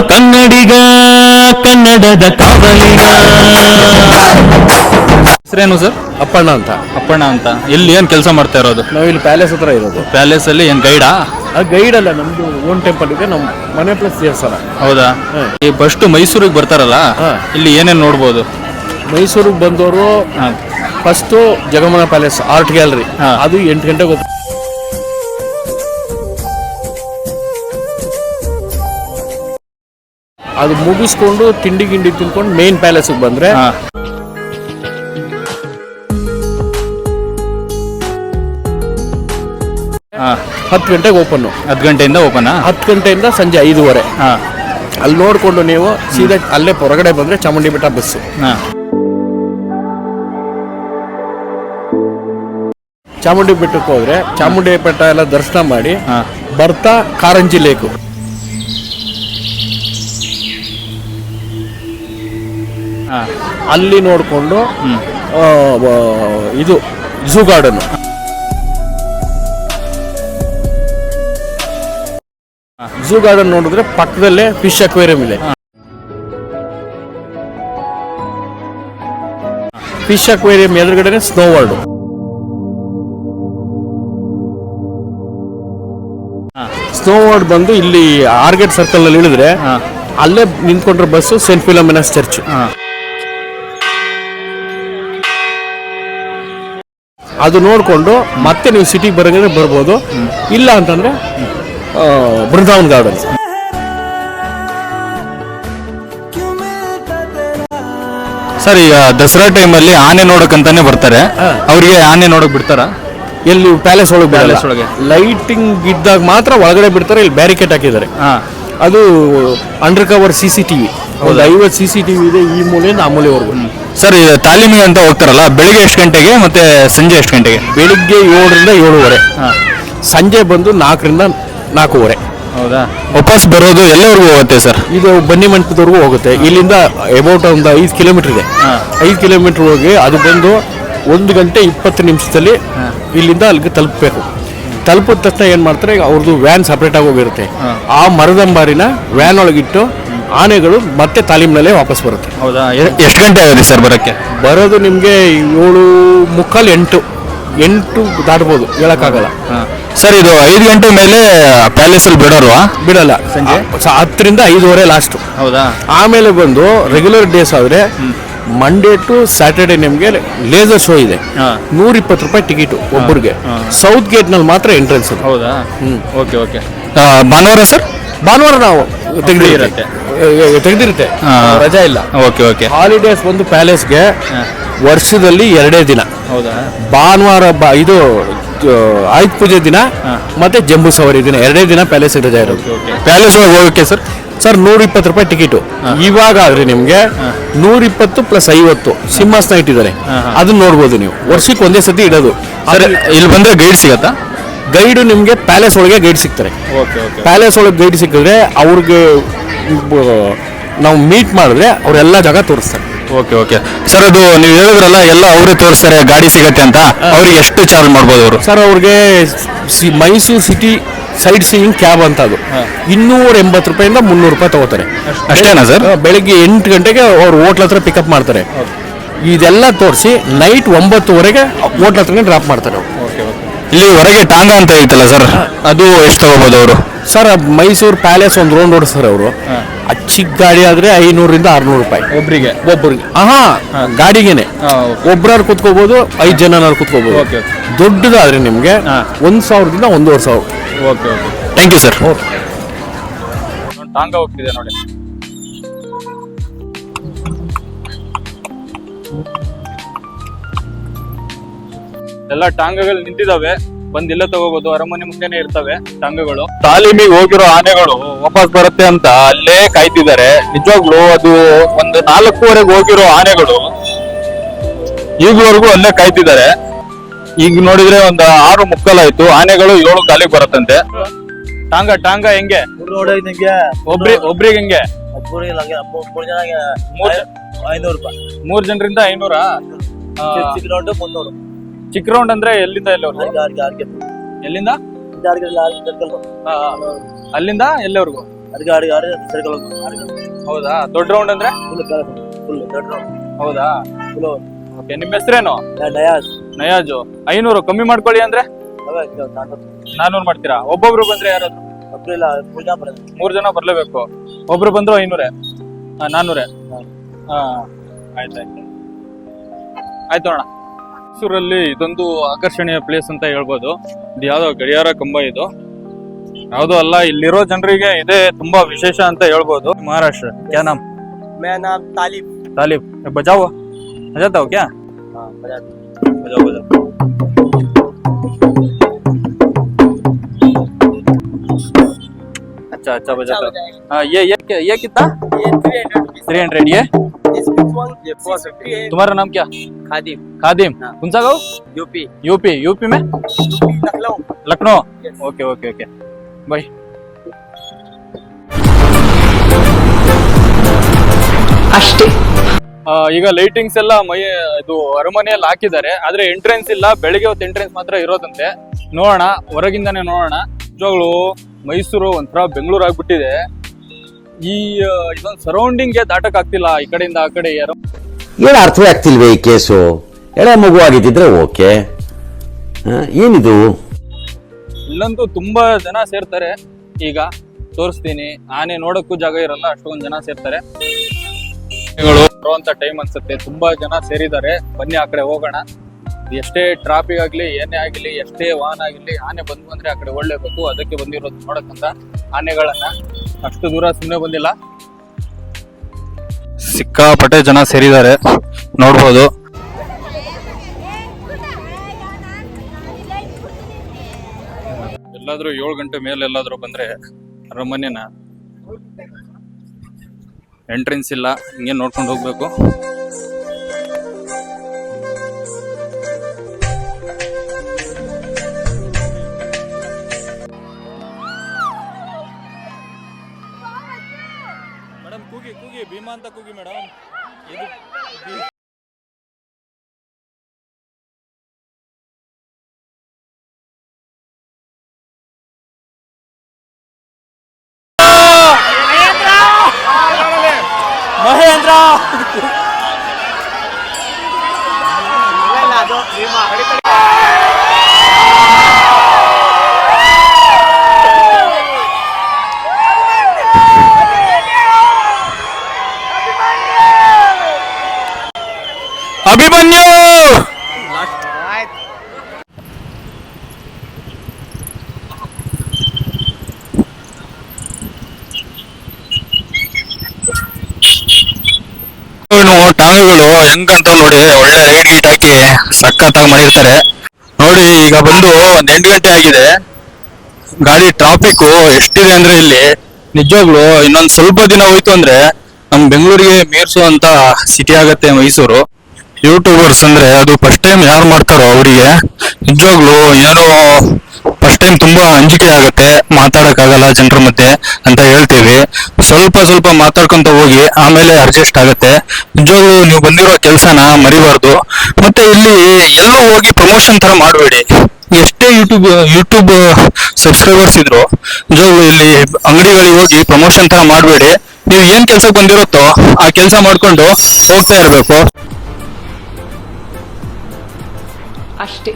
ನಾನು ಕನ್ನಡಿಗ, ಕನ್ನಡದ ಕಾವಲಿಗ. ಹೆಸರೇನು ಸರ್? ಅಪ್ಪಣ್ಣ ಅಂತ. ಅಪ್ಪಣ್ಣ ಅಂತ. ಎಲ್ಲಿ ಏನ್ ಕೆಲಸ ಮಾಡ್ತಾ ಇರೋದು? ನಾವು ಇಲ್ಲಿ ಪ್ಯಾಲೇಸ್ ಹತ್ರ ಇರೋದು. ಪ್ಯಾಲೇಸ್ ಅಲ್ಲಿ ಏನ್ ಗೈಡಾ? ಗೈಡ್ ಅಲ್ಲ, ನಮ್ದು ಓನ್ ಟೆಂಪಲ್ ಇದೆ, ನಮ್ಮ ಮನೆ ಪ್ಲಸ್ ದೇವಸ್ಥಾನ. ಹೌದಾ? ಈ ಫಸ್ಟ್ ಮೈಸೂರಿಗೆ ಬರ್ತಾರಲ್ಲ, ಇಲ್ಲಿ ಏನೇನ್ ನೋಡ್ಬೋದು? ಮೈಸೂರಿಗೆ ಬಂದವರು ಫಸ್ಟ್ ಜಗಮನ ಪ್ಯಾಲೇಸ್ ಆರ್ಟ್ ಗ್ಯಾಲರಿ, ಅದು 8 ಗಂಟೆಗೆ ಓಪನ್. ಅದು ಮುಗಿಸ್ಕೊಂಡು ತಿಂಡಿ ಗಿಂಡಿ ತಿನ್ಕೊಂಡು ಮೇನ್ ಪ್ಯಾಲೇಸ್ಗೆ ಬಂದ್ರೆ 10 ಗಂಟೆಗೆ ಓಪನ್. 10 ಗಂಟೆಯಿಂದ ಓಪನ್. 10 ಗಂಟೆಯಿಂದ ಸಂಜೆ 5:30. ಅಲ್ಲಿ ನೋಡ್ಕೊಂಡು ನೀವು ಸೀದಾ ಅಲ್ಲೇ ಹೊರಗಡೆ ಬಂದ್ರೆ ಚಾಮುಂಡಿ ಬೆಟ್ಟ ಬಸ್. ಚಾಮುಂಡಿ ಬೆಟ್ಟಕ್ಕೆ ಹೋದ್ರೆ ಚಾಮುಂಡಿ ಬೆಟ್ಟ ಎಲ್ಲ ದರ್ಶನ ಮಾಡಿ ಬರ್ತಾ ಕಾರಂಜಿ ಲೇಕು, ಅಲ್ಲಿ ನೋಡ್ಕೊಂಡು ಇದು ಝೂ ಗಾರ್ಡನ್. ಝೂ ಗಾರ್ಡನ್ ನೋಡಿದ್ರೆ ಪಕ್ಕದಲ್ಲೇ ಫಿಶ್ ಅಕ್ವೇರಿಯಂ ಇದೆ. ಫಿಶ್ ಅಕ್ವೇರಿಯಂ ಎದುರುಗಡೆ ಸ್ನೋ ವರ್ಲ್ಡ್. ಸ್ನೋ ವರ್ಲ್ಡ್ ಬಂದು ಇಲ್ಲಿ ಆರ್ಗೇಟ್ ಸರ್ಕಲ್ ಅಲ್ಲಿ ಇಳಿದ್ರೆ ಅಲ್ಲೇ ನಿಂತ್ಕೊಂಡ್ರೆ ಬಸ್ಸು ಸೇಂಟ್ ಫಿಲೋಮಿನಾಸ್ ಚರ್ಚ್. ಅದು ನೋಡ್ಕೊಂಡು ಮತ್ತೆ ನೀವು ಸಿಟಿಗೆ ಬರೋಂಗಿದ್ರೆ ಬರ್ಬೋದು, ಇಲ್ಲ ಅಂತಂದ್ರೆ ಬೃಂದಾವನ್ ಗಾರ್ಡನ್. ಸರ್, ಈಗ ದಸರಾ ಟೈಮಲ್ಲಿ ಆನೆ ನೋಡಕ್ಕಂತಾನೆ ಬರ್ತಾರೆ, ಅವ್ರಿಗೆ ಆನೆ ನೋಡಕ್ ಬಿಡ್ತಾರ? ಎಲ್ಲಿ ಪ್ಯಾಲೇಸ್ ಒಳಗೆ ಲೈಟಿಂಗ್ ಇದ್ದಾಗ ಮಾತ್ರ ಒಳಗಡೆ ಬಿಡ್ತಾರೆ. ಇಲ್ಲಿ ಬ್ಯಾರಿಕೇಡ್ ಹಾಕಿದ್ದಾರೆ. ಅದು ಅಂಡರ್ ಕವರ್ CCTV, ಒಂದು 50 CCTV ಇದೆ ಈ ಮೂಲೆಯಿಂದ ಆ ಮೂಲೆವರೆಗೂ. ಸರ್, ಇದು ತಾಲೀಮಿಗೆ ಅಂತ ಹೋಗ್ತಾರಲ್ಲ, ಬೆಳಿಗ್ಗೆ ಎಷ್ಟು ಗಂಟೆಗೆ ಮತ್ತೆ ಸಂಜೆ ಎಷ್ಟು ಗಂಟೆಗೆ? ಬೆಳಿಗ್ಗೆ 7ರಿಂದ 7:30, ಸಂಜೆ ಬಂದು 4ರಿಂದ 4:30. ಹೌದಾ? ವಾಪಸ್ ಬರೋದು ಎಲ್ಲವರೆಗೂ ಹೋಗುತ್ತೆ ಸರ್? ಇದು ಬನ್ನಿ ಮಂಟಪದವರೆಗೂ ಹೋಗುತ್ತೆ. ಇಲ್ಲಿಂದ ಅಬೌಟ್ ಒಂದು 5 ಕಿಲೋಮೀಟರ್ ಇದೆ. 5 ಕಿಲೋಮೀಟರ್ ಹೋಗಿ ಅದು ಬಂದು 1 ಗಂಟೆ 20 ನಿಮಿಷದಲ್ಲಿ ಇಲ್ಲಿಂದ ಅಲ್ಲಿಗೆ ತಲುಪಬೇಕು. ತಲುಪಿದ ತಕ್ಷಣ ಏನು ಮಾಡ್ತಾರೆ, ಅವ್ರದ್ದು ವ್ಯಾನ್ ಸಪ್ರೇಟ್ ಆಗಿ ಹೋಗಿರುತ್ತೆ. ಆ ಮರದಂಬಾರಿನ ವ್ಯಾನ್ ಒಳಗಿಟ್ಟು ಆನೆಗಳು ಮತ್ತೆ ತಾಲೀಮ್ನಲ್ಲೇ ವಾಪಸ್ ಬರುತ್ತೆ. ಹೌದಾ? ಎಷ್ಟು ಗಂಟೆ ಆಗುತ್ತೆ ಸರ್ ಬರೋಕ್ಕೆ? ಬರೋದು ನಿಮಗೆ 7:45, 8 ದಾಟ್ಬೋದು, ಹೇಳಕ್ಕಾಗಲ್ಲ. ಸರ್, ಇದು 5 ಗಂಟೆ ಮೇಲೆ ಪ್ಯಾಲೇಸ್ ಅಲ್ಲಿ ಬಿಡಲ್ಲ? ಸಂಜೆ 10ರಿಂದ 5:30 ಲಾಸ್ಟ್. ಹೌದಾ? ಆಮೇಲೆ ಬಂದು ರೆಗ್ಯುಲರ್ ಡೇಸ್ ಆದ್ರೆ ಮಂಡೇ ಟು ಸ್ಯಾಟರ್ಡೆ ನಿಮ್ಗೆ ಲೇಸರ್ ಶೋ ಇದೆ. 120 ರೂಪಾಯಿ ಟಿಕೆಟ್ ಒಬ್ಬರಿಗೆ. ಸೌತ್ ಗೇಟ್ ನಲ್ಲಿ ಮಾತ್ರ ಎಂಟ್ರೆನ್ಸ್. ಹೌದಾ? Okay okay. ಭಾನುವಾರ ಸರ್? ಭಾನುವಾರ ನಾವು ತೆಗೆದಿರುತ್ತೆ, ರಜಾ ಇಲ್ಲ. Okay okay. ಹಾಲಿಡೇಸ್ ಬಂದು ಪ್ಯಾಲೇಸ್ಗೆ ವರ್ಷದಲ್ಲಿ 2 ದಿನ. ಹೌದಾ? ಭಾನುವಾರ ಇದು ಆಯುಧ ಪೂಜೆ ದಿನ ಮತ್ತೆ ಜಂಬೂ ಸವಾರಿ ದಿನ, 2 ದಿನ ಪ್ಯಾಲೇಸ್ ರಜಾ ಇರೋದು. ಪ್ಯಾಲೇಸ್ ಒಳಗೆ ಹೋಗಕ್ಕೆ ಸರ್ 120 ರೂಪಾಯಿ ಟಿಕೆಟು. ಇವಾಗ ಆದ್ರೆ ನಿಮ್ಗೆ 120 + 50 ಸಿಂಹಾಸನ ಇಟ್ಟಿದ್ದಾರೆ, ಅದನ್ನ ನೋಡ್ಬೋದು ನೀವು. ವರ್ಷಕ್ಕೆ ಒಂದೇ ಸತಿ ಇಡೋದು. ಇಲ್ಲಿ ಬಂದ್ರೆ ಗೈಡ್ ಸಿಗತ್ತಾ? ಗೈಡು ನಿಮ್ಗೆ ಪ್ಯಾಲೇಸ್ ಒಳಗೆ ಗೈಡ್ ಸಿಗ್ತಾರೆ. ಪ್ಯಾಲೇಸ್ ಒಳಗೆ ಗೈಡ್ ಸಿಕ್ಕಿದ್ರೆ ಅವ್ರಿಗೆ ನಾವು ಮೀಟ್ ಮಾಡಿದ್ರೆ ಅವರೆಲ್ಲ ಜಾಗ ತೋರಿಸ್ತಾರೆ. Okay okay. ಸರ್, ಅದು ನೀವು ಹೇಳಿದ್ರಲ್ಲ ಎಲ್ಲ ಅವರೇ ತೋರಿಸ್ತಾರೆ, ಗಾಡಿ ಸಿಗತ್ತೆ ಅಂತ, ಅವ್ರಿಗೆ ಎಷ್ಟು ಚಾರ್ಜ್ ಮಾಡ್ಬೋದು ಅವರು? ಸರ್, ಅವ್ರಿಗೆ Mysuru city side seeing cab ಅಂತ ಅದು 280 ರೂಪಾಯಿಂದ 300 ರೂಪಾಯಿ ತಗೋತಾರೆ. ಅಷ್ಟೇನಾ ಸರ್? ಬೆಳಿಗ್ಗೆ 8 ಗಂಟೆಗೆ ಅವ್ರು ಹೋಟ್ಲ್ ಹತ್ರ ಪಿಕಪ್ ಮಾಡ್ತಾರೆ. ಇದೆಲ್ಲ ತೋರಿಸಿ ನೈಟ್ 9:30ಗೆ ಹೋಟ್ಲ್ ಹತ್ರನೇ ಡ್ರಾಪ್ ಮಾಡ್ತಾರೆ. ಇಲ್ಲಿ ಹೊರಗೆ ಟಾಂಗಾ ಅಂತ ಐತಲ್ಲ ಸರ್, ಅದು ಎಷ್ಟು ತಗೋಬಹುದು ಅವರು? ಸರ್, ಮೈಸೂರು ಪ್ಯಾಲೇಸ್ ಒಂದು ರೌಂಡ್ ಓಡಿಸ್ತಾರೆ ಅವರು. ಚಿಕ್ಕ ಗಾಡಿ ಆದ್ರೆ 500ರಿಂದ 600 ರೂಪಾಯಿ ಒಬ್ಬರಿಗೆ. ಗಾಡಿಗೆನೆ ಒಬ್ಬರಾರು ಕುತ್ಕೋಬಹುದು, 5 ಜನನಾರು ಕುತ್ಕೋಬಹುದು. ದೊಡ್ಡದಾದ್ರೆ ನಿಮ್ಗೆ 1,000ದಿಂದ 1,500. Okay okay. Thank you sir. Tonga ಹೋಗ್ತಿದೆ ನೋಡಿ. ಎಲ್ಲ ಟಾಂಗಗಳು ನಿಂತಿದಾವೆ, ಬಂದಿಲ್ಲ ತಗೋಬಹುದು. ಅರಮನೆ ಮುಂದೆನೆ ಇರ್ತವೆ ಟಾಂಗಗಳು. ತಾಲೀಮಿಗೆ ಹೋಗಿರೋ ಆನೆಗಳು ವಾಪಸ್ ಬರುತ್ತೆ ಅಂತ ಅಲ್ಲೇ ಕಾಯ್ತಿದ್ದಾರೆ. ನಿಜವಾಗ್ಲೂ ಅದು ಒಂದು 4:15 ಹೋಗಿರೋ ಆನೆಗಳು ಈಗವರೆಗೂ ಅಲ್ಲೇ ಕಾಯ್ತಿದ್ದಾರೆ. ಈಗ ನೋಡಿದ್ರೆ ಒಂದು 6:15 ಆಯ್ತು, ಆನೆಗಳು 7 ಕಾಲಿಗೆ ಬರುತ್ತಂತೆ. ಟಾಂಗಾ ಹೆಂಗೆ? ಒಬ್ರಿಗೆ ಹೆಂಗೆ? 500 ರೂಪಾಯಿ. 3 ಜನರಿಂದ 500. ಚಿಕ್ಕ ರೌಂಡ್ ಅಂದ್ರೆ ಎಲ್ಲಿಂದ ಎಲ್ಲಿವರೆಗೂ? ಎಲ್ಲಿಂದ? ಅಲ್ಲಿಂದ ಎಲ್ಲಿವರೆಗೂ? ಅದಕ್ಕೆ ಆಡಿಗೆ ಸರ್ಕಲ್ ಹೌದಾ? ದೊಡ್ಡ ರೌಂಡ್ ಅಂದ್ರೆ ಫುಲ್ ದೊಡ್ಡ ರೌಂಡ್ ಹೌದಾ? ಫುಲ್. ಓಕೆ, ನಿಮ್ಮ ಹೆಸರೇನು? ನಯಾಜ್. ನಯಾಜು. 500 ಕಮ್ಮಿ ಮಾಡ್ಕೊಳ್ಳಿ ಅಂದ್ರೆ 400 ಮಾಡ್ತೀರಾ? ಒಬ್ಬೊಬ್ರು ಬಂದ್ರೆ ಯಾರಾದ್ರು? ಒಬ್ರಿಲ್ಲ, 3 ಜನ ಬರೋದು. 3 ಜನ ಬರ್ಲೇಬೇಕು. ಒಬ್ರು ಬಂದ್ರು 500. 400. ಆಯ್ತಾಯ್ತು ಆಯ್ತು ಅಣ್ಣ. ಮೈಸೂರಲ್ಲಿ ಇದೊಂದು ಆಕರ್ಷಣೀಯ ಪ್ಲೇಸ್ ಅಂತ ಹೇಳ್ಬೋದು. ಇದು ಯಾವ್ದೋ ಗಡಿಯಾರ ಕಂಬ, ಇದು ಯಾವ್ದೋ ಅಲ್ಲ, ಇಲ್ಲಿರೋ ಜನರಿಗೆ ಇದೇ ತುಂಬಾ ವಿಶೇಷ ಅಂತ ಹೇಳ್ಬೋದು. ಮಹಾರಾಷ್ಟ್ರ ಕ್ಯಾ ನಾಮ್? मैं नाम तालिब. तालिब बजाओ, बजाता हो क्या? हाँ बजाते. बजाओ बजाओ. अच्छा अच्छा बजाता हो. हाँ ये कितना? ये 300. 300. ये This big one, ये 450. तुम्हारा नाम क्या? खादिम. खादिम. हाँ. कौन सा गाँव? यूपी. यूपी में? Lucknow. Lucknow. Yes. Okay okay okay bye. ಅಷ್ಟೇ. ಈಗ ಲೈಟಿಂಗ್ಸ್ ಎಲ್ಲ ಇದು ಅರಮನೆಯಲ್ಲಿ ಹಾಕಿದ್ದಾರೆ, ಆದ್ರೆ ಎಂಟ್ರೆನ್ಸ್ ಇಲ್ಲ. ಬೆಳಿಗ್ಗೆ ಹೊತ್ತು ಎಂಟ್ರೆನ್ಸ್ ಮಾತ್ರ ಇರೋದಂತೆ. ನೋಡೋಣ, ಹೊರಗಿಂದಾನೆ ನೋಡೋಣ. ನಿಜವಾಗ್ಲು ಮೈಸೂರು ಒಂಥರ ಬೆಂಗಳೂರು ಆಗ್ಬಿಟ್ಟಿದೆ. ಈ ಇದೊಂದು ಸರೌಂಡಿಂಗ್ಗೆ ದಾಟಕ್ ಆಗ್ತಿಲ್ಲ, ಈ ಕಡೆಯಿಂದ ಆ ಕಡೆ. ಯಾರು ಏನು ಅರ್ಥವೇ ಆಗ್ತಿಲ್ವೇ ಈ ಕೇಸು? ಎಳೆ ಮಗು ಆಗಿದ್ದಿದ್ರೆ ಓಕೆ, ಏನಿದು? ಇಲ್ಲಂತೂ ತುಂಬಾ ಜನ ಸೇರ್ತಾರೆ. ಈಗ ತೋರಿಸ್ತೀನಿ. ಆನೆ ನೋಡಕ್ಕೂ ಜಾಗ ಇರಲ್ಲ, ಅಷ್ಟೊಂದು ಜನ ಸೇರ್ತಾರೆ. ಬರುವಂತ ಟೈಮ್ ಅನ್ಸುತ್ತೆ, ತುಂಬಾ ಜನ ಸೇರಿದ್ದಾರೆ. ಬನ್ನಿ ಆ ಕಡೆ ಹೋಗೋಣ. ಎಷ್ಟೇ ಟ್ರಾಫಿಕ್ ಆಗ್ಲಿ, ಏನೇ ಆಗ್ಲಿ, ಎಷ್ಟೇ ವಾಹನ ಆಗಿರ್ಲಿ, ಆನೆ ಬಂದ್ರೆ ಆ ಕಡೆ ಒಳ್ಳೇಬೇಕು. ಅದಕ್ಕೆ ಬಂದಿರೋದು ನೋಡಕ್ಕಂತ ಆನೆಗಳನ್ನ. ಅಷ್ಟು ದೂರ ಸುಮ್ಮನೆ ಬಂದಿಲ್ಲ. ಸಿಕ್ಕಾಪಟ್ಟೆ ಜನ ಸೇರಿದ್ದಾರೆ, ನೋಡ್ಬೋದು. ಎಲ್ಲಾದ್ರೂ 7 ಗಂಟೆ ಮೇಲೆ ಎಲ್ಲಾದ್ರೂ ಬಂದ್ರೆ ಅರಮನೆನ ಎಂಟ್ರೆನ್ಸ್ ಇಲ್ಲ, ಹಿಂಗೆ ನೋಡ್ಕೊಂಡು ಹೋಗ್ಬೇಕು. ಮೇಡಮ್ ಕೂಗಿ ಕೂಗಿ, ಭೀಮಾ ಅಂತ ಕೂಗಿ ಮೇಡಮ್. ಮಹೇಂದ್ರ ಅಭಿಮನ್ಯು. ಟಾಂಗಗಳು ಹೆಂಗ್ ಕಾಣ್ತಾವ್ ನೋಡಿ, ಒಳ್ಳೆ ಲೈಟ್ ಗೀಟ್ ಹಾಕಿ ಸಖತ್ತಾಗಿ ಮಾಡಿರ್ತಾರೆ ನೋಡಿ. ಈಗ ಬಂದು 8 ಗಂಟೆ ಆಗಿದೆ. ಗಾಡಿ ಟ್ರಾಫಿಕ್ ಎಷ್ಟಿದೆ ಅಂದ್ರೆ ಇಲ್ಲಿ ನಿಜವಾಗ್ಲು ಇನ್ನೊಂದ್ ಸ್ವಲ್ಪ ದಿನ ಹೋಯ್ತು ಅಂದ್ರೆ ನಮ್ ಬೆಂಗಳೂರಿಗೆ ಮೀರ್ಸುವಂತ ಸಿಟಿ ಆಗತ್ತೆ ಮೈಸೂರು. ಯೂಟ್ಯೂಬರ್ಸ್ ಅಂದ್ರೆ ಅದು ಫಸ್ಟ್ ಟೈಮ್ ಯಾರು ಮಾಡ್ತಾರೋ ಅವರಿಗೆ ನಿಜವಾಗ್ಲು ಏನೋ ಫಸ್ಟ್ ಟೈಮ್ ತುಂಬಾ ಅಂಜಿಕೆ ಆಗುತ್ತೆ, ಮಾತಾಡಕ್ಕಾಗಲ್ಲ ಜನರ ಮಧ್ಯೆ ಅಂತ ಹೇಳ್ತೀವಿ. ಸ್ವಲ್ಪ ಮಾತಾಡ್ಕೊಂತ ಹೋಗಿ, ಆಮೇಲೆ ಅಡ್ಜಸ್ಟ್ ಆಗುತ್ತೆ. ನಿಜವಾಗ್ಲು ನೀವು ಬಂದಿರೋ ಕೆಲಸನ ಮರಿಬಾರ್ದು. ಮತ್ತೆ ಇಲ್ಲಿ ಎಲ್ಲೂ ಹೋಗಿ ಪ್ರಮೋಷನ್ ತರ ಮಾಡಬೇಡಿ. ಎಷ್ಟೇ ಯೂಟ್ಯೂಬ್ ಸಬ್ಸ್ಕ್ರೈಬರ್ಸ್ ಇದ್ರು ನಿಜವಾಗ್ಲು ಇಲ್ಲಿ ಅಂಗಡಿಗಳಿಗೆ ಹೋಗಿ ಪ್ರಮೋಷನ್ ತರ ಮಾಡಬೇಡಿ. ನೀವು ಏನ್ ಕೆಲ್ಸಕ್ಕೆ ಬಂದಿರುತ್ತೋ ಆ ಕೆಲಸ ಮಾಡ್ಕೊಂಡು ಹೋಗ್ತಾ ಇರ್ಬೇಕು ಅಷ್ಟೇ.